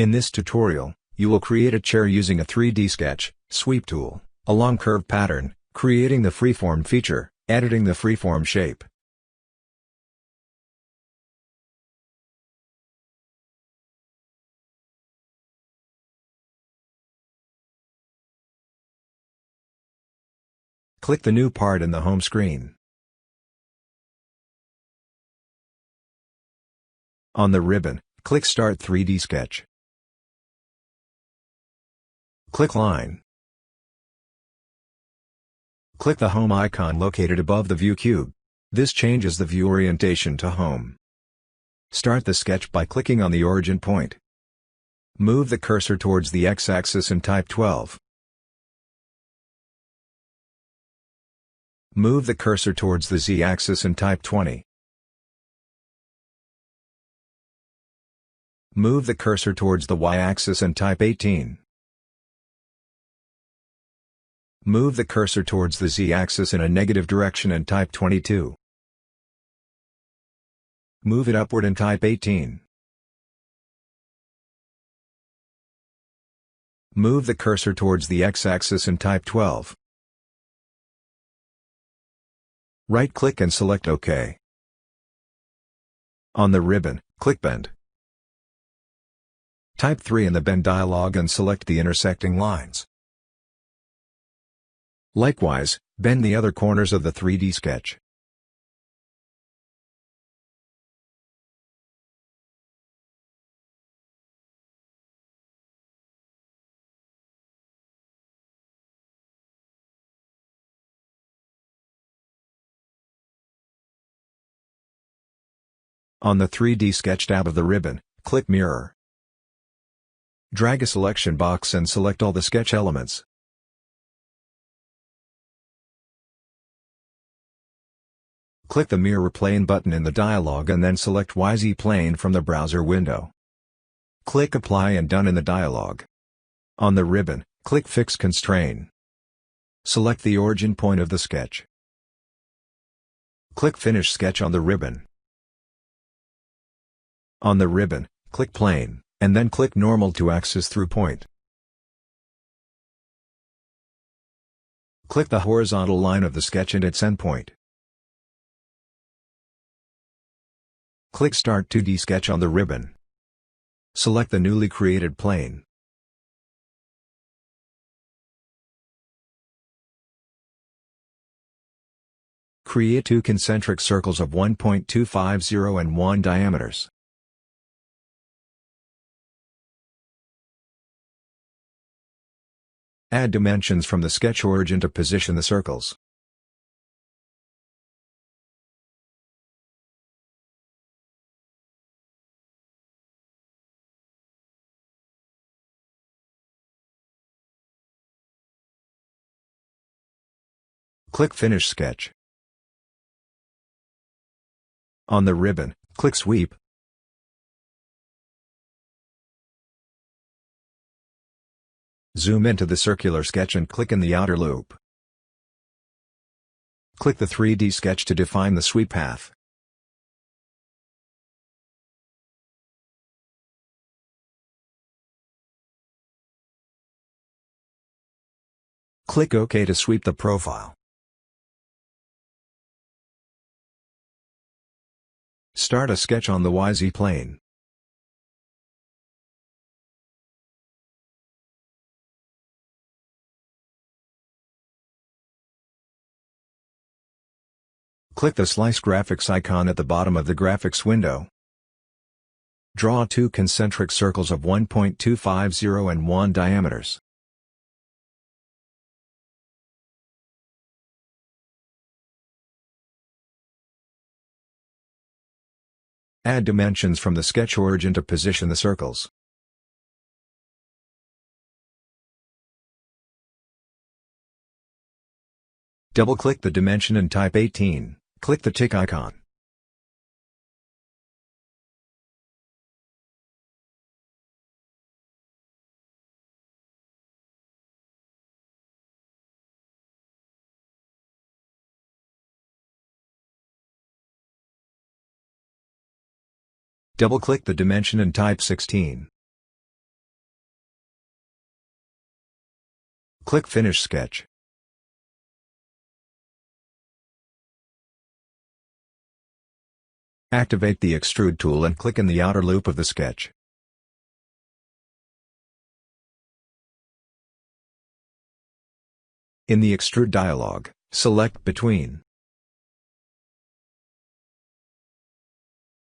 In this tutorial, you will create a chair using a 3D sketch, sweep tool, a long curve pattern, creating the Freeform feature, editing the Freeform shape. Click the new part in the home screen. On the ribbon, click Start 3D Sketch. Click Line. Click the home icon located above the view cube. This changes the view orientation to home. Start the sketch by clicking on the origin point. Move the cursor towards the x-axis and type 12. Move the cursor towards the z-axis and type 20. Move the cursor towards the y-axis and type 18. Move the cursor towards the z-axis in a negative direction and type 22. Move it upward and type 18. Move the cursor towards the x-axis and type 12. Right-click and select OK. On the ribbon, click Bend. Type 3 in the Bend dialog and select the intersecting lines. Likewise, bend the other corners of the 3D sketch. On the 3D Sketch tab of the ribbon, click Mirror. Drag a selection box and select all the sketch elements. Click the Mirror Plane button in the dialog and then select YZ Plane from the browser window. Click Apply and Done in the dialog. On the ribbon, click Fix Constraint. Select the origin point of the sketch. Click Finish Sketch on the ribbon. On the ribbon, click Plane, and then click Normal to access through point. Click the horizontal line of the sketch and its endpoint. Click Start 2D Sketch on the ribbon. Select the newly created plane. Create two concentric circles of 1.250 and 1 diameters. Add dimensions from the sketch origin to position the circles. Click Finish Sketch. On the ribbon, click Sweep. Zoom into the circular sketch and click in the outer loop. Click the 3D sketch to define the sweep path. Click OK to sweep the profile. Start a sketch on the YZ plane. Click the Slice Graphics icon at the bottom of the graphics window. Draw two concentric circles of 1.250 and 1 diameters. Add dimensions from the sketch origin to position the circles. Double-click the dimension and type 18, click the tick icon. Double-click the dimension and type 16. Click Finish Sketch. Activate the Extrude tool and click in the outer loop of the sketch. In the Extrude dialog, select Between.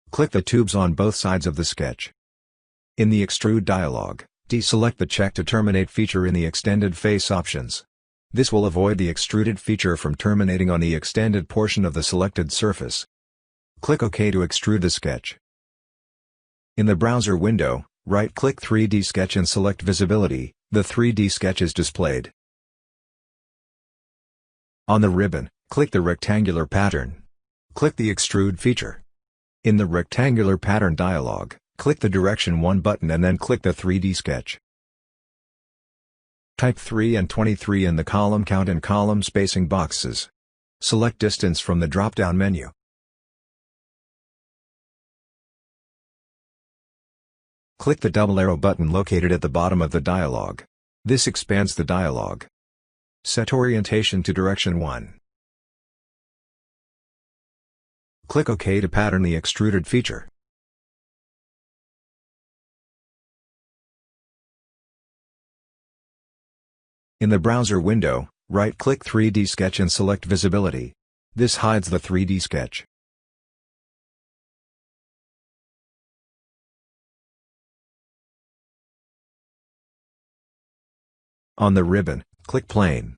Click the tubes on both sides of the sketch. In the Extrude dialog, deselect the Check to Terminate feature in the Extended Face options. This will avoid the extruded feature from terminating on the extended portion of the selected surface. Click OK to extrude the sketch. In the browser window, right-click 3D Sketch and select Visibility. The 3D sketch is displayed. On the ribbon, click the rectangular pattern. Click the Extrude feature. In the rectangular pattern dialog, click the Direction 1 button and then click the 3D sketch. Type 3 and 23 in the column count and column spacing boxes. Select Distance from the drop-down menu. Click the double arrow button located at the bottom of the dialog. This expands the dialog. Set orientation to Direction 1. Click OK to pattern the extruded feature. In the browser window, right-click 3D Sketch and select Visibility. This hides the 3D sketch. On the ribbon, click Plane.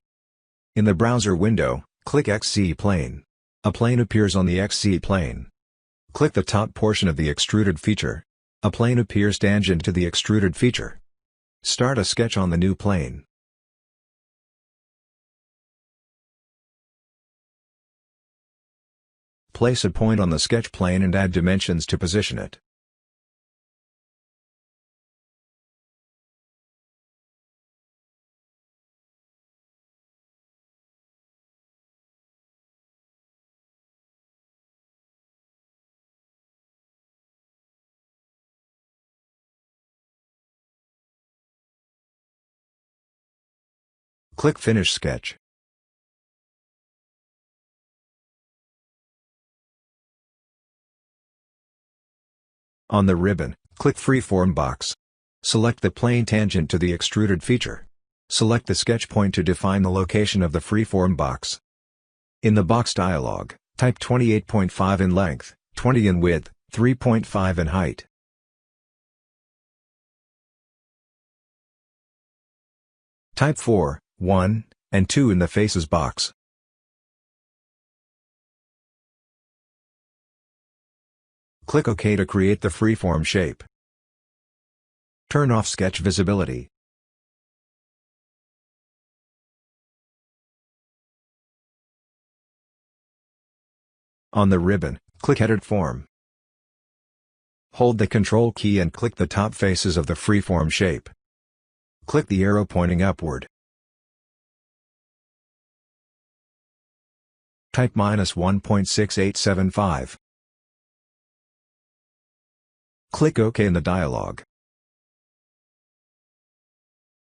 In the browser window, click XZ Plane. A plane appears on the XZ plane. Click the top portion of the extruded feature. A plane appears tangent to the extruded feature. Start a sketch on the new plane. Place a point on the sketch plane and add dimensions to position it. Click Finish Sketch. On the ribbon, click Freeform box. Select the plane tangent to the extruded feature. Select the sketch point to define the location of the Freeform box. In the box dialog, type 28.5 in length, 20 in width, 3.5 in height. Type 4, 1, and 2 in the faces box. Click OK to create the freeform shape. Turn off sketch visibility. On the ribbon, click Edit Form. Hold the Control key and click the top faces of the freeform shape. Click the arrow pointing upward. Type -1.6875. Click OK in the dialog.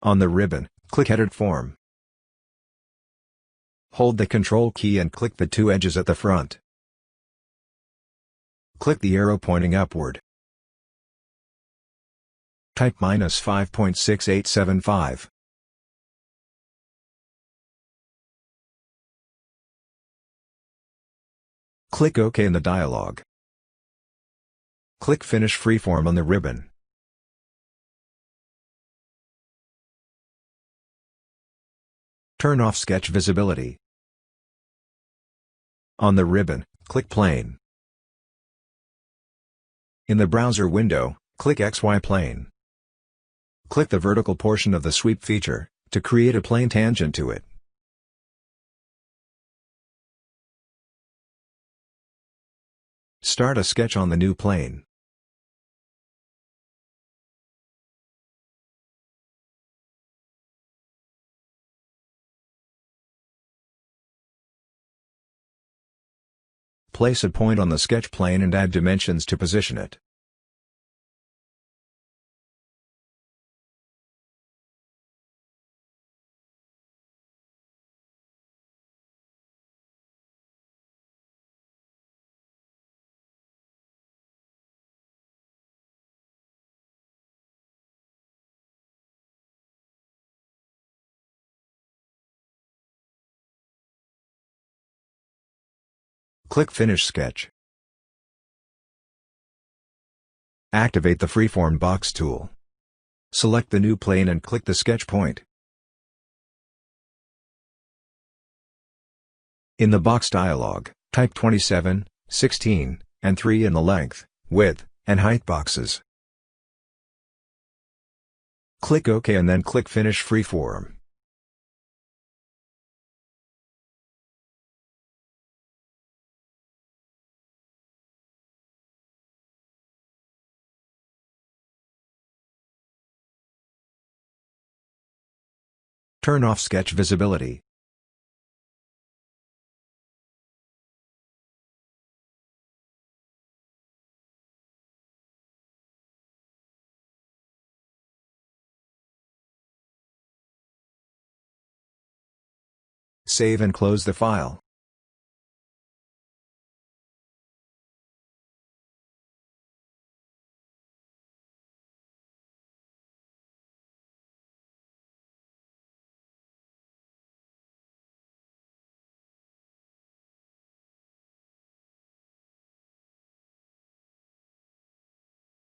On the ribbon, click Edit Form. Hold the Control key and click the two edges at the front. Click the arrow pointing upward. Type -5.6875. Click OK in the dialog. Click Finish Freeform on the ribbon. Turn off sketch visibility. On the ribbon, click Plane. In the browser window, click XY Plane. Click the vertical portion of the sweep feature, to create a plane tangent to it. Start a sketch on the new plane. Place a point on the sketch plane and add dimensions to position it. Click Finish Sketch. Activate the Freeform box tool. Select the new plane and click the sketch point. In the box dialog, type 27, 16, and 3 in the length, width, and height boxes. Click OK and then click Finish Freeform. Turn off sketch visibility. Save and close the file.